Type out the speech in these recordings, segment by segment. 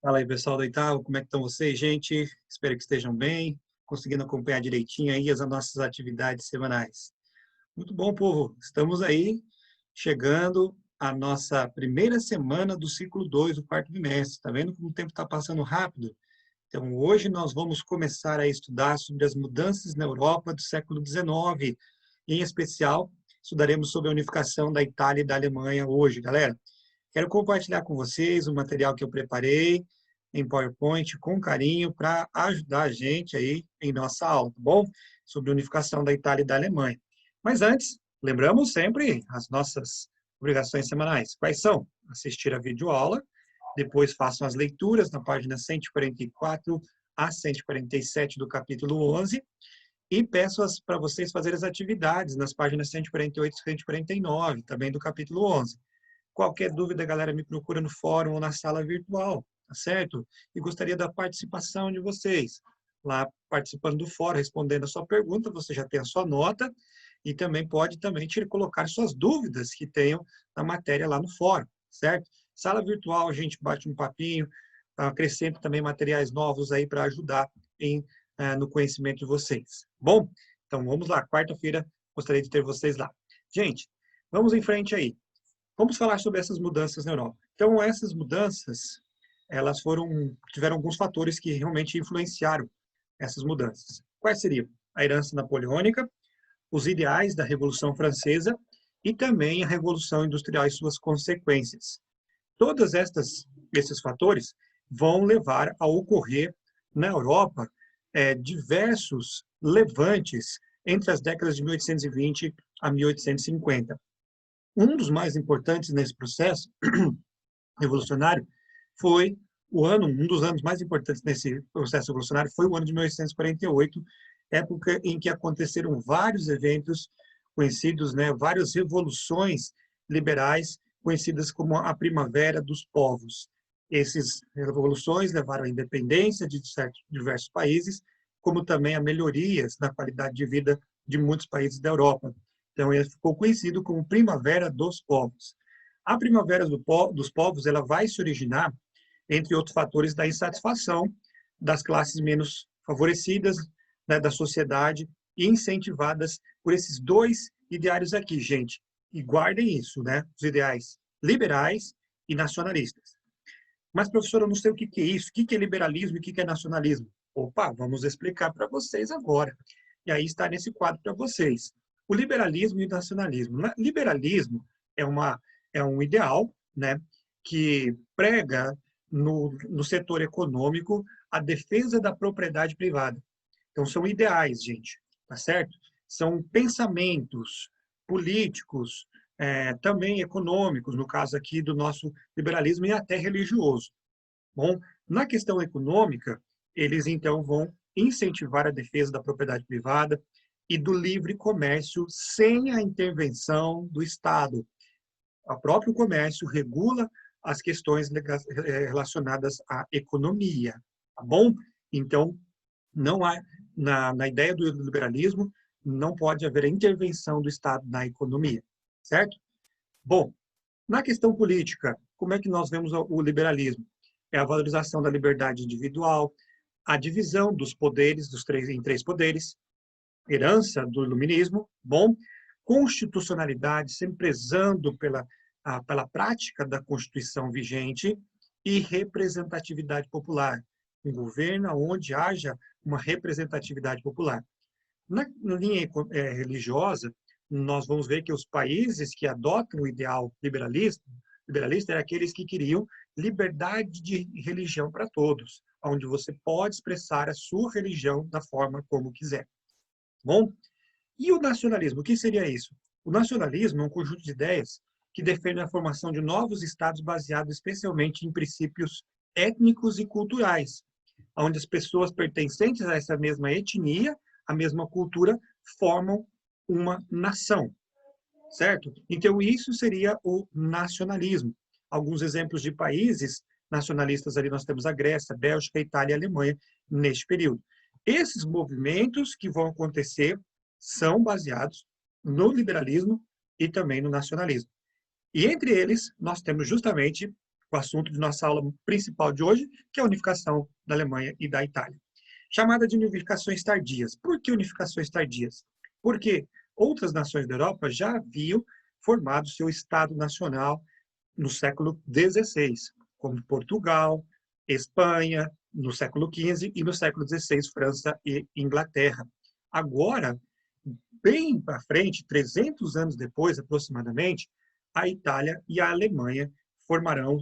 Fala aí, pessoal da Itaú, como é que estão vocês, gente? Espero que estejam bem, conseguindo acompanhar direitinho aí as nossas atividades semanais. Muito bom, povo. Estamos aí chegando à nossa primeira semana do ciclo 2 do quarto bimestre. Está vendo como o tempo está passando rápido? Então, hoje nós vamos começar a estudar sobre as mudanças na Europa do século XIX. Em especial, estudaremos sobre a unificação da Itália e da Alemanha hoje, galera. Quero compartilhar com vocês o material que eu preparei em PowerPoint com carinho para ajudar a gente aí em nossa aula, tá bom? Sobre a unificação da Itália e da Alemanha. Mas antes, lembramos sempre as nossas obrigações semanais. Quais são? Assistir a videoaula, depois façam as leituras na página 144 a 147 do capítulo 11 e peço para vocês fazerem as atividades nas páginas 148 e 149, também do capítulo 11. Qualquer dúvida, galera, me procura no fórum ou na sala virtual, tá certo? E gostaria da participação de vocês. Lá, participando do fórum, respondendo a sua pergunta, você já tem a sua nota e também pode colocar suas dúvidas que tenham na matéria lá no fórum, certo? Sala virtual, a gente bate um papinho, acrescento também materiais novos aí para ajudar no conhecimento de vocês. Bom, então vamos lá, quarta-feira, gostaria de ter vocês lá. Gente, vamos em frente aí. Vamos falar sobre essas mudanças na Europa. Então, essas mudanças, tiveram alguns fatores que realmente influenciaram essas mudanças. Quais seriam? A herança napoleônica, os ideais da Revolução Francesa e também a Revolução Industrial e suas consequências. Todos esses fatores vão levar a ocorrer na Europa diversos levantes entre as décadas de 1820 a 1850. Um dos mais importantes nesse processo revolucionário foi um dos anos mais importantes nesse processo revolucionário foi o ano de 1848, época em que aconteceram vários eventos conhecidos, várias revoluções liberais, conhecidas como a Primavera dos Povos. Essas revoluções levaram à independência de diversos países, como também a melhorias na qualidade de vida de muitos países da Europa. Então, ele ficou conhecido como Primavera dos Povos. A Primavera dos Povos ela vai se originar, entre outros fatores, da insatisfação das classes menos favorecidas, da sociedade, e incentivadas por esses dois ideários aqui, gente. E guardem isso, os ideais liberais e nacionalistas. Mas, professor, eu não sei o que é isso, o que é liberalismo e o que é nacionalismo. Opa, vamos explicar para vocês agora. E aí está nesse quadro para vocês. O liberalismo e o nacionalismo. Liberalismo é um ideal, que prega no setor econômico a defesa da propriedade privada. Então, são ideais, gente, tá certo? São pensamentos políticos, também econômicos, no caso aqui do nosso liberalismo, e até religioso. Bom, na questão econômica, eles então vão incentivar a defesa da propriedade privada e do livre comércio sem a intervenção do Estado. O próprio comércio regula as questões relacionadas à economia, tá bom? Então, não há, na ideia do liberalismo, não pode haver a intervenção do Estado na economia, certo? Bom, na questão política, como é que nós vemos o liberalismo? É a valorização da liberdade individual, a divisão dos poderes em três poderes, herança do iluminismo, bom, constitucionalidade, sempre prezando pela prática da Constituição vigente e representatividade popular, um governo onde haja uma representatividade popular. Na linha religiosa, nós vamos ver que os países que adotam o ideal liberalista eram aqueles que queriam liberdade de religião para todos, onde você pode expressar a sua religião da forma como quiser. Bom, e o nacionalismo, o que seria isso? O nacionalismo é um conjunto de ideias que defendem a formação de novos estados baseados especialmente em princípios étnicos e culturais, onde as pessoas pertencentes a essa mesma etnia, a mesma cultura, formam uma nação, certo? Então, isso seria o nacionalismo. Alguns exemplos de países nacionalistas ali nós temos a Grécia, a Bélgica, a Itália e a Alemanha neste período. Esses movimentos que vão acontecer são baseados no liberalismo e também no nacionalismo. E entre eles, nós temos justamente o assunto de nossa aula principal de hoje, que é a unificação da Alemanha e da Itália. Chamada de unificações tardias. Por que unificações tardias? Porque outras nações da Europa já haviam formado seu Estado Nacional no século XVI, como Portugal, Espanha, no século XV, e no século XVI, França e Inglaterra. Agora, bem para frente, 300 anos depois, aproximadamente, a Itália e a Alemanha formarão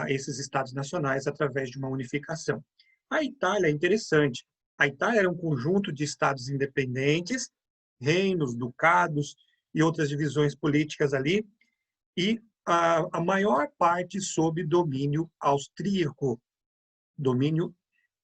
esses estados nacionais através de uma unificação. A Itália é interessante. A Itália era um conjunto de estados independentes, reinos, ducados e outras divisões políticas ali, e a maior parte sob domínio austríaco, domínio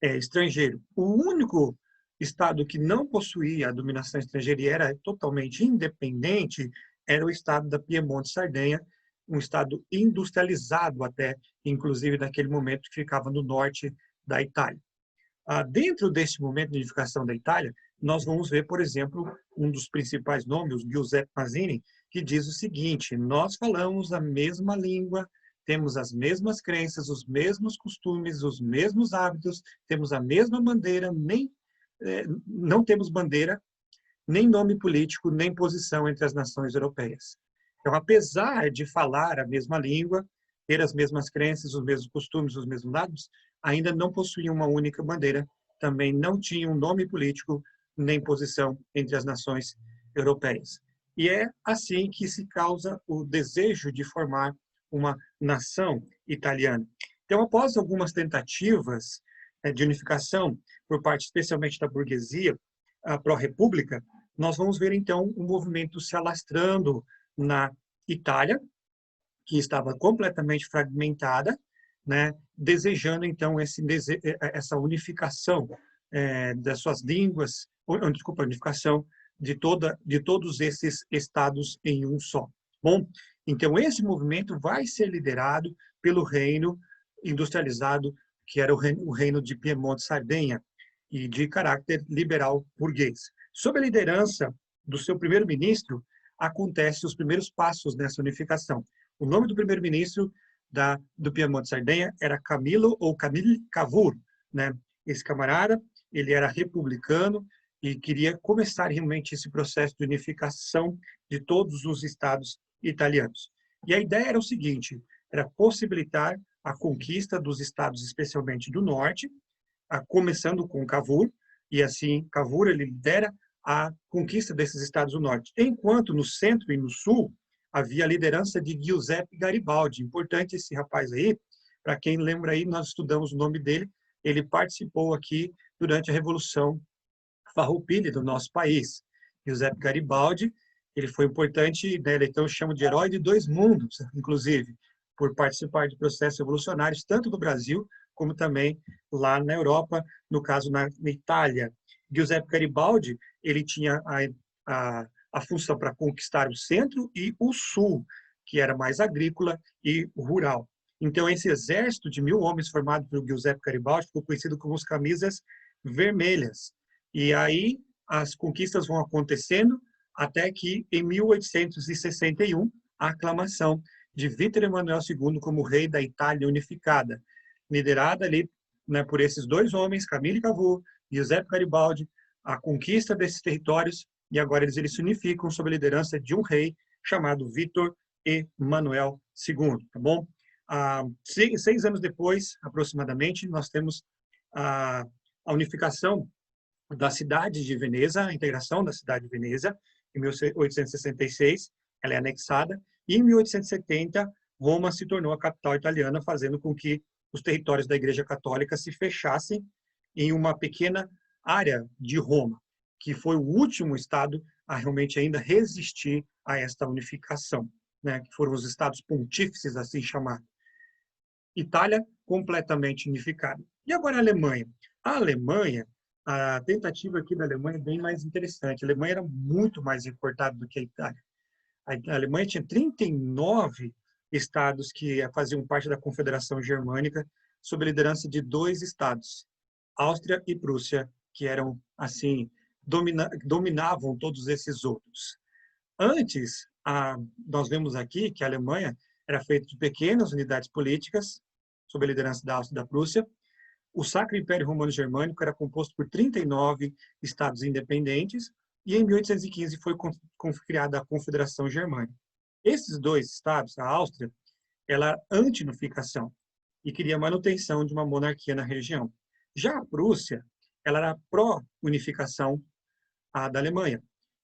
estrangeiro. O único estado que não possuía a dominação estrangeira e era totalmente independente era o estado da Piemonte-Sardenha, um estado industrializado até, inclusive naquele momento que ficava no norte da Itália. Dentro desse momento de unificação da Itália, nós vamos ver, por exemplo, um dos principais nomes, Giuseppe Mazzini, que diz o seguinte: nós falamos a mesma língua, temos as mesmas crenças, os mesmos costumes, os mesmos hábitos, temos a mesma bandeira, não temos bandeira, nem nome político, nem posição entre as nações europeias. Então, apesar de falar a mesma língua, ter as mesmas crenças, os mesmos costumes, os mesmos hábitos, ainda não possuíam uma única bandeira, também não tinham um nome político, nem posição entre as nações europeias. E é assim que se causa o desejo de formar uma nação italiana. Então, após algumas tentativas de unificação por parte especialmente da burguesia pró-república, nós vamos ver então um movimento se alastrando na Itália, que estava completamente fragmentada, né, desejando então essa unificação das suas línguas, unificação de todos esses estados em um só. Bom, então esse movimento vai ser liderado pelo reino industrializado, que era o reino de Piemonte-Sardenha, e de caráter liberal burguês. Sob a liderança do seu primeiro-ministro, acontecem os primeiros passos nessa unificação. O nome do primeiro-ministro do Piemonte-Sardenha era Camille Cavour, né? Esse camarada, ele era republicano e queria começar realmente esse processo de unificação de todos os estados italianos. E a ideia era o seguinte: era possibilitar a conquista dos estados, especialmente do norte, começando com Cavour, e assim Cavour ele lidera a conquista desses estados do norte. Enquanto no centro e no sul havia a liderança de Giuseppe Garibaldi. Importante esse rapaz aí, para quem lembra aí, nós estudamos o nome dele, ele participou aqui durante a Revolução Farroupilha do nosso país. Giuseppe Garibaldi, ele foi importante, né, ele então chama de herói de dois mundos, inclusive, por participar de processos revolucionários, tanto no Brasil, como também lá na Europa, no caso na Itália. Giuseppe Garibaldi, ele tinha a função para conquistar o centro e o sul, que era mais agrícola e rural. Então, esse exército de 1.000 homens formado por Giuseppe Garibaldi ficou conhecido como os Camisas Vermelhas. E aí as conquistas vão acontecendo até que, em 1861, a aclamação de Vítor Emanuel II como rei da Itália unificada, liderada ali, né, por esses dois homens, Camille Cavour e Giuseppe Garibaldi, a conquista desses territórios, e agora eles se unificam sob a liderança de um rei chamado Vítor Emanuel II, tá bom? 6 anos depois, aproximadamente, nós temos a unificação da cidade de Veneza, a integração da cidade de Veneza, em 1866, ela é anexada, e em 1870, Roma se tornou a capital italiana, fazendo com que os territórios da Igreja Católica se fechassem em uma pequena área de Roma, que foi o último estado a realmente ainda resistir a esta unificação, né? Que foram os estados pontífices, assim chamados. Itália completamente unificada. E agora a Alemanha. A Alemanha, a tentativa aqui da Alemanha é bem mais interessante. A Alemanha era muito mais importada do que a Itália. A Alemanha tinha 39 estados que faziam parte da Confederação Germânica, sob a liderança de 2 estados, Áustria e Prússia, que eram, assim, dominavam todos esses outros. Antes, nós vemos aqui que a Alemanha era feita de pequenas unidades políticas, sob a liderança da Áustria e da Prússia. O Sacro Império Romano Germânico era composto por 39 estados independentes e em 1815 foi criada a Confederação Germânica. Esses dois estados, a Áustria, ela era anti-unificação e queria manutenção de uma monarquia na região. Já a Prússia, ela era pró-unificação da Alemanha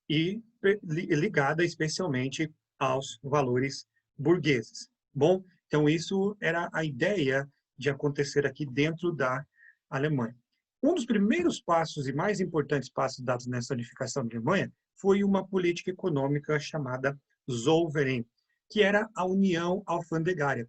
e ligada especialmente aos valores burgueses. Bom, então isso era a ideia de acontecer aqui dentro da Alemanha. Um dos primeiros passos e mais importantes passos dados nessa unificação da Alemanha foi uma política econômica chamada Zollverein, que era a União Alfandegária.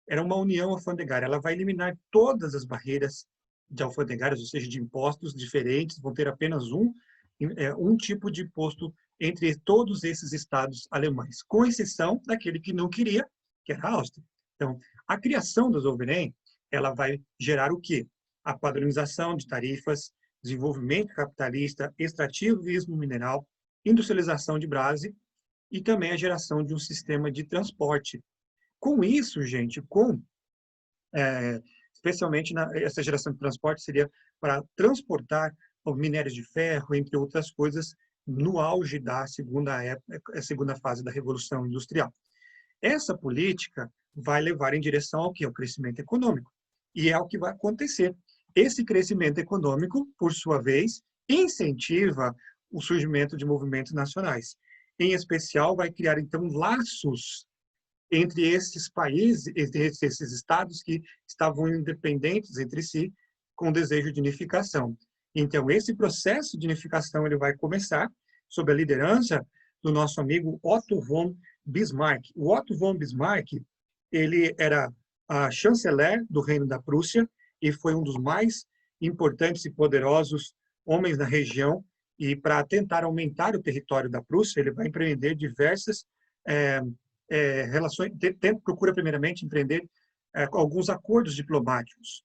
Era uma união alfandegária. Ela vai eliminar todas as barreiras de alfandegárias, ou seja, de impostos diferentes, vão ter apenas um tipo de imposto entre todos esses estados alemães, com exceção daquele que não queria, que era a Áustria. Então, a criação da Zollverein, ela vai gerar o quê? A padronização de tarifas, desenvolvimento capitalista, extrativismo mineral, industrialização de base e também a geração de um sistema de transporte. Com isso, gente, especialmente essa geração de transporte seria para transportar os minérios de ferro, entre outras coisas, no auge da segunda fase da Revolução Industrial. Essa política vai levar em direção ao quê? Ao crescimento econômico. E é o que vai acontecer. Esse crescimento econômico, por sua vez, incentiva o surgimento de movimentos nacionais. Em especial, vai criar, então, laços entre esses países, entre esses estados que estavam independentes entre si, com desejo de unificação. Então, esse processo de unificação ele vai começar sob a liderança do nosso amigo Otto von Bismarck. O Otto von Bismarck, ele era a chanceler do Reino da Prússia e foi um dos mais importantes e poderosos homens da região. E para tentar aumentar o território da Prússia, ele vai empreender diversas relações, procura primeiramente empreender alguns acordos diplomáticos.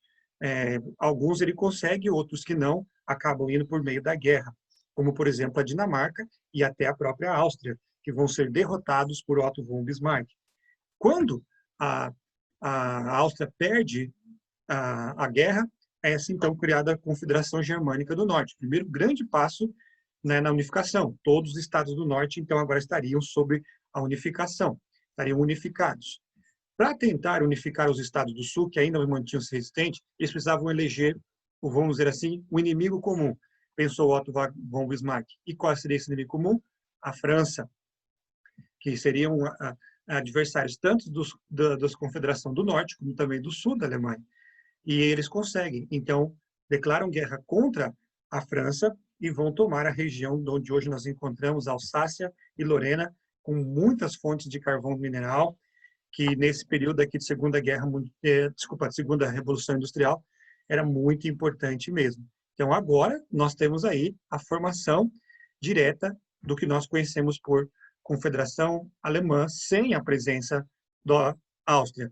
Alguns ele consegue, outros que não, acabam indo por meio da guerra, como, por exemplo, a Dinamarca e até a própria Áustria, que vão ser derrotados por Otto von Bismarck. Quando a Áustria perde a guerra, é assim, então, criada a Confederação Germânica do Norte. Primeiro grande passo, né, na unificação. Todos os estados do Norte, então, agora estariam sob a unificação, estariam unificados. Para tentar unificar os estados do Sul, que ainda mantinham-se resistentes, eles precisavam eleger, vamos dizer assim, um inimigo comum. Pensou Otto von Bismarck. E qual seria esse inimigo comum? A França, que seriam adversários tanto da Confederação do Norte, como também do Sul da Alemanha. E eles conseguem. Então, declaram guerra contra a França e vão tomar a região onde hoje nós encontramos Alsácia e Lorena, com muitas fontes de carvão mineral, que nesse período aqui de Segunda Revolução Industrial, era muito importante mesmo. Então, agora, nós temos aí a formação direta do que nós conhecemos por Confederação Alemã, sem a presença da Áustria,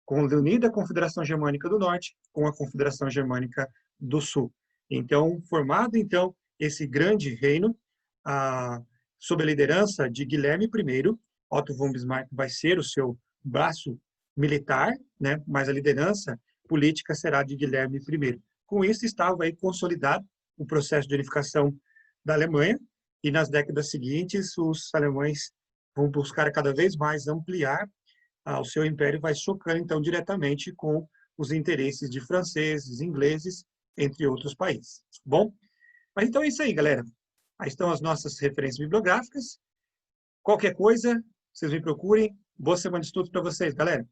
unida a Confederação Germânica do Norte com a Confederação Germânica do Sul. Então, formado, então, esse grande reino, sob a liderança de Guilherme I, Otto von Bismarck vai ser o seu braço militar, né, mas a liderança política será de Guilherme I. Com isso, estava aí consolidado o processo de unificação da Alemanha, e nas décadas seguintes, os alemães vão buscar cada vez mais ampliar o seu império, vai chocando, então, diretamente com os interesses de franceses, ingleses, entre outros países. Bom, mas então é isso aí, galera. Aí estão as nossas referências bibliográficas. Qualquer coisa, vocês me procurem. Boa semana de estudos para vocês, galera.